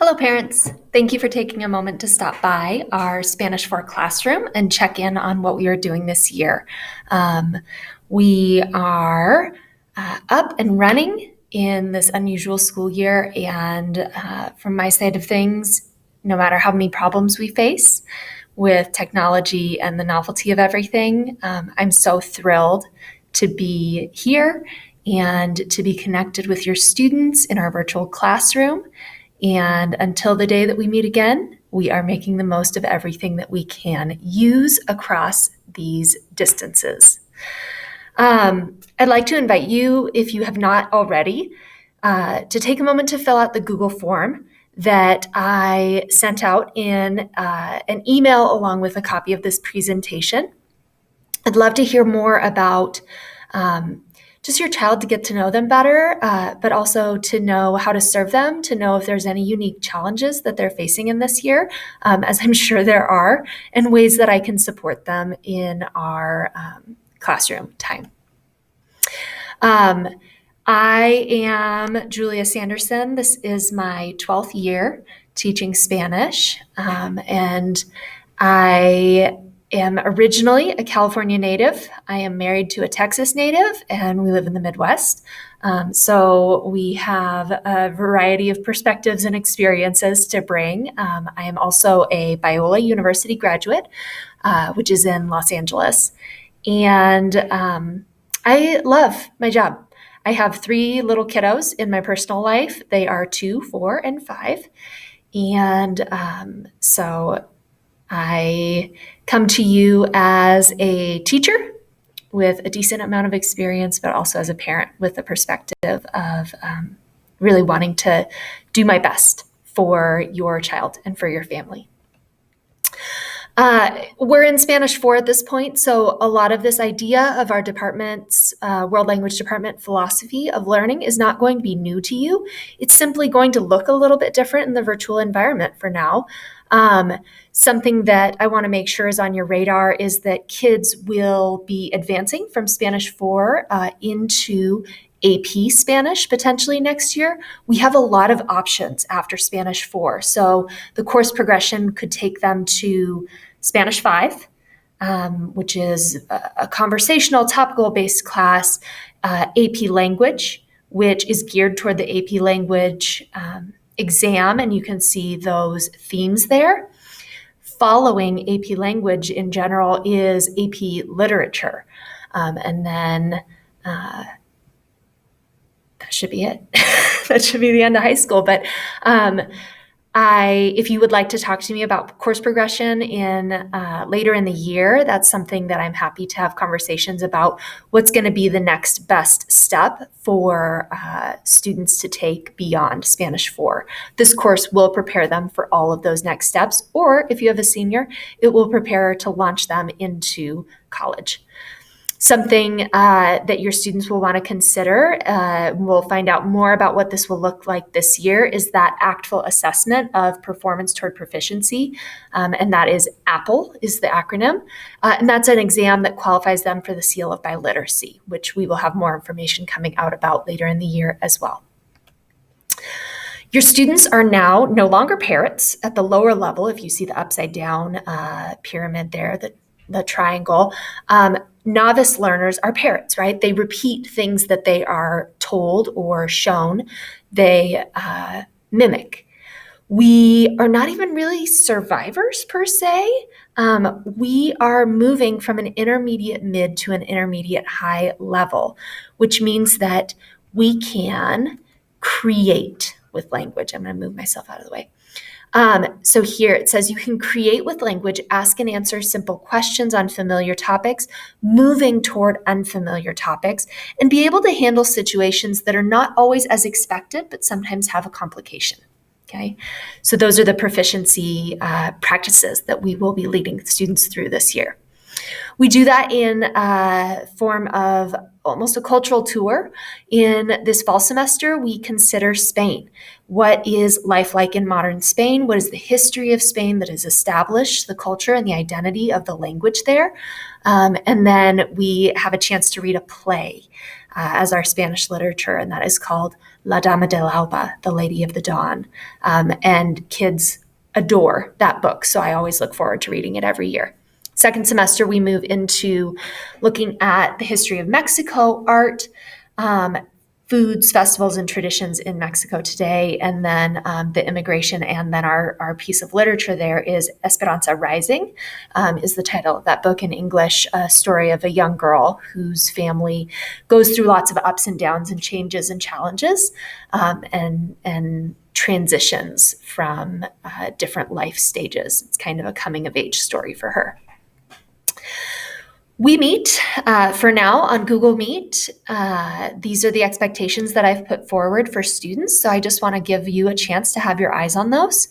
Hello, parents. Thank you for taking a moment to stop by our Spanish 4 classroom and check in on what we are doing this year. We are up and running in this unusual school year, and from my side of things, no matter how many problems we face with technology and the novelty of everything, I'm so thrilled to be here and to be connected with your students in our virtual classroom. And until the day that we meet again, we are making the most of everything that we can use across these distances. I'd like to invite you, if you have not already, to take a moment to fill out the Google form that I sent out in an email along with a copy of this presentation. I'd love to hear more about just your child, to get to know them better, but also to know how to serve them, to know if there's any unique challenges that they're facing in this year, as I'm sure there are, and ways that I can support them in our classroom time. I am Julia Sanderson. This is my 12th year teaching Spanish, and I am originally a California native. I am married to a Texas native, and we live in the Midwest. So we have a variety of perspectives and experiences to bring. I am also a Biola University graduate, which is in Los Angeles. And I love my job. I have 3 little kiddos in my personal life. They are 2, 4, and 5. And so I come to you as a teacher with a decent amount of experience, but also as a parent with the perspective of really wanting to do my best for your child and for your family. We're in Spanish 4 at this point, so a lot of this idea of our department's World Language Department philosophy of learning is not going to be new to you. It's simply going to look a little bit different in the virtual environment for now. Something that I want to make sure is on your radar is that kids will be advancing from Spanish 4 into AP Spanish potentially next year. We have a lot of options after Spanish 4. So the course progression could take them to Spanish 5, which is a conversational, topical-based class, AP Language, which is geared toward the AP Language exam, and you can see those themes there. Following AP Language in general is AP Literature, and then that should be it. That should be the end of high school. But if you would like to talk to me about course progression in later in the year, that's something that I'm happy to have conversations about. What's going to be the next best step for students to take beyond Spanish 4? This course will prepare them for all of those next steps, or if you have a senior, it will prepare to launch them into college. Something that your students will want to consider, we'll find out more about what this will look like this year, is that ACTFL assessment of performance toward proficiency, and that is APPLE is the acronym, and that's an exam that qualifies them for the seal of biliteracy, which we will have more information coming out about later in the year as well. Your students are now no longer parrots at the lower level. If you see the upside down pyramid there, the triangle, novice learners are parrots, right? They repeat things that they are told or shown. They mimic. We are not even really survivors per se. We are moving from an intermediate mid to an intermediate high level, which means that we can create with language. I'm going to move myself out of the way. So here it says you can create with language, ask and answer simple questions on familiar topics, moving toward unfamiliar topics, and be able to handle situations that are not always as expected, but sometimes have a complication. Okay, so those are the proficiency practices that we will be leading students through this year. We do that in a form of almost a cultural tour. In this fall semester, we consider Spain. What is life like in modern Spain? What is the history of Spain that has established the culture and the identity of the language there? And then we have a chance to read a play as our Spanish literature, and that is called La Dama del Alba, The Lady of the Dawn. And kids adore that book, so I always look forward to reading it every year. Second semester, we move into looking at the history of Mexico, art, foods, festivals, and traditions in Mexico today, and then the immigration, and then our piece of literature there is Esperanza Rising, is the title of that book in English, a story of a young girl whose family goes through lots of ups and downs and changes and challenges, and transitions from different life stages. It's kind of a coming of age story for her. We meet for now on Google Meet. These are the expectations that I've put forward for students. So I just want to give you a chance to have your eyes on those.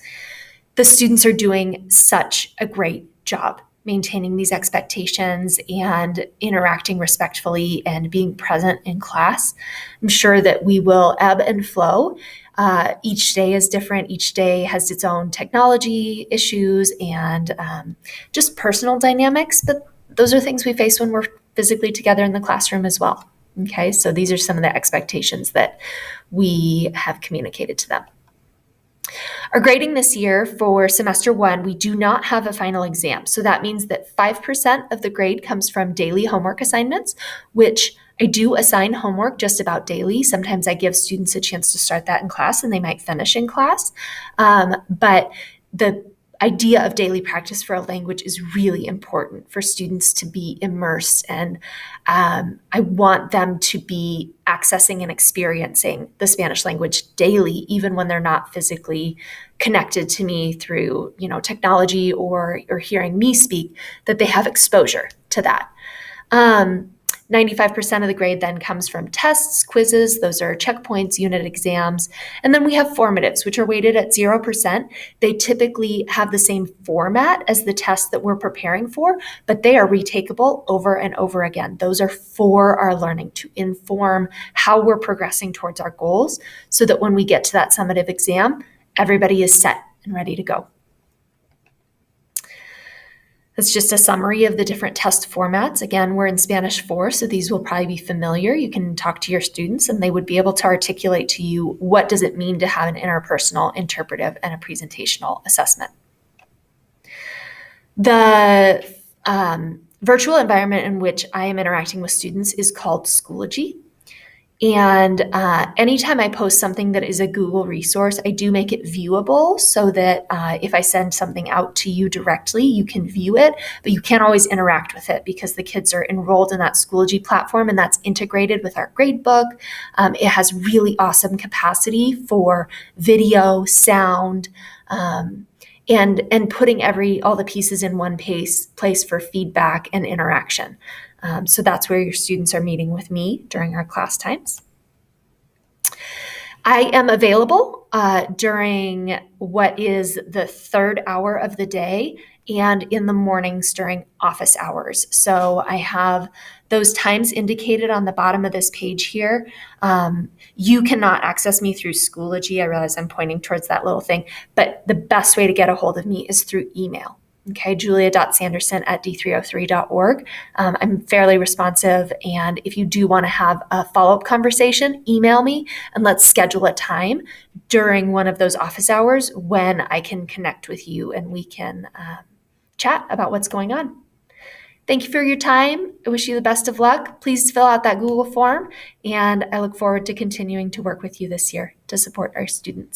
The students are doing such a great job maintaining these expectations and interacting respectfully and being present in class. I'm sure that we will ebb and flow. Each day is different. Each day has its own technology issues and just personal dynamics, but those are things we face when we're physically together in the classroom as well. Okay, so these are some of the expectations that we have communicated to them. Our grading this year for semester 1, we do not have a final exam. So that means that 5% of the grade comes from daily homework assignments, which I do assign homework just about daily. Sometimes I give students a chance to start that in class and they might finish in class. But the idea of daily practice for a language is really important for students to be immersed, and I want them to be accessing and experiencing the Spanish language daily, even when they're not physically connected to me through, technology or hearing me speak, that they have exposure to that. 95% of the grade then comes from tests, quizzes, those are checkpoints, unit exams, and then we have formatives, which are weighted at 0%. They typically have the same format as the tests that we're preparing for, but they are retakeable over and over again. Those are for our learning to inform how we're progressing towards our goals so that when we get to that summative exam, everybody is set and ready to go. That's just a summary of the different test formats. Again, we're in Spanish 4, so these will probably be familiar. You can talk to your students and they would be able to articulate to you what does it mean to have an interpersonal, interpretive, and a presentational assessment. The virtual environment in which I am interacting with students is called Schoology. And anytime I post something that is a Google resource, I do make it viewable so that if I send something out to you directly, you can view it, but you can't always interact with it because the kids are enrolled in that Schoology platform and that's integrated with our gradebook. It has really awesome capacity for video, sound, and putting all the pieces in one place for feedback and interaction. So that's where your students are meeting with me during our class times. I am available during what is the third hour of the day and in the mornings during office hours. So I have those times indicated on the bottom of this page here. You cannot access me through Schoology. I realize I'm pointing towards that little thing, but the best way to get a hold of me is through email. Okay, julia.sanderson@d303.org. I'm fairly responsive, and if you do want to have a follow-up conversation, email me and let's schedule a time during one of those office hours when I can connect with you and we can chat about what's going on. Thank you for your time. I wish you the best of luck. Please fill out that Google form, and I look forward to continuing to work with you this year to support our students.